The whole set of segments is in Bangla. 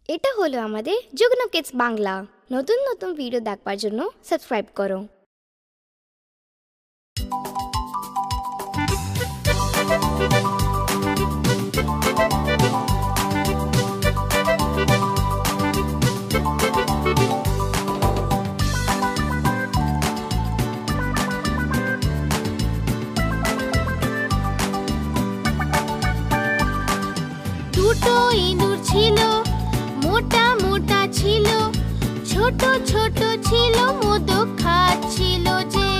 এটা হলো আমাদের যুগ্ন কিডস বাংলা। নতুন নতুন ভিডিও দেখবার জন্য সাবস্ক্রাইব করো। দুটো ইঁদুর ছিল, মোটা মোটা ছিল, ছোট ছোট ছিল, মোদক খাচ্ছিল যে।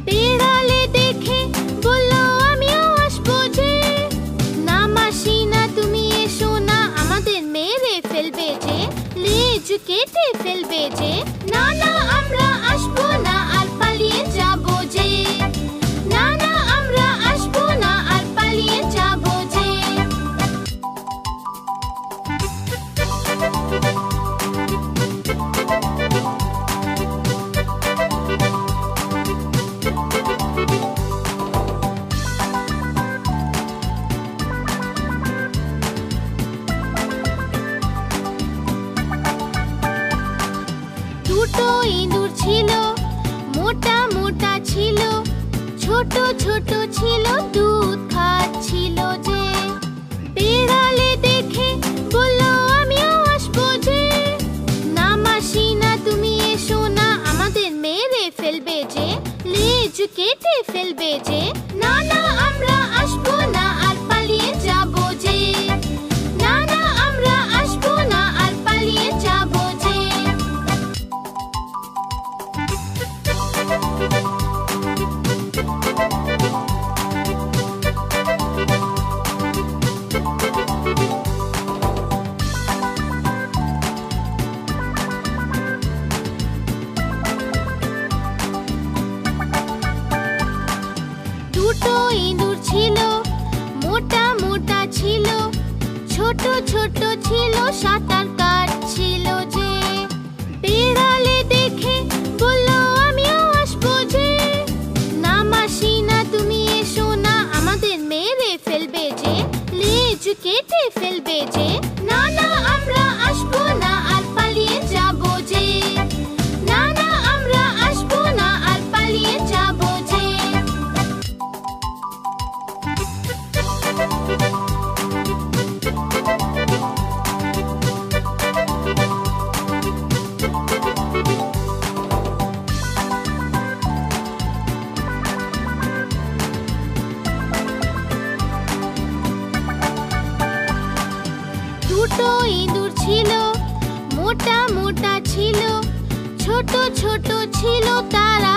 বেড়ালে দেখে বলল আমিও আসবো যে। না মাসি না, তুমি এসো না, আমাদের মেরে ফেলবে যে, লেজ কেটে ফেলবে যে। না না, আমরা আসবো না, আর পালিয়ে যাবো যে। না না, আমরা আসবো না, আর পালিয়ে যাবো যে। দুটো ইঁদুর ছিল, মোটা মোটা ছিল, ছোট ছোট ছিল, দুধ খাচ্ছিল যে। বেড়ালে দেখে বলল আমিও আসবো যে। না মাসি না, তুমি এসো না, আমাদের মেরে ফেলবে যে, লেজ কেটে ফেলবে যে। না না, আমরা আসবো না, আর পালিয়ে যাবো যে। না না, আমরা আসবো না, আর পালিয়ে যাবো যে। দুটো ইঁদুর ছিল, মোটা মোটা ছিল, ছোট ছোট ছিল, সাঁতার কাটছিল যে। বেড়ালে দেখে বলল আমিও আসবো যে। না মাসি না, তুমি এসো না, আমাদের মেরে ফেলবে যে, লেজ কেটে ফেলবে যে। না না, আমরা আসবো না, আর পালিয়ে যাবো যে। না না, আমরা আসবো না, আর পালিয়ে যাবো যে। দুটো ইঁদুর ছিল, মোটা মোটা ছিল, ছোট ছোট ছিল, তারা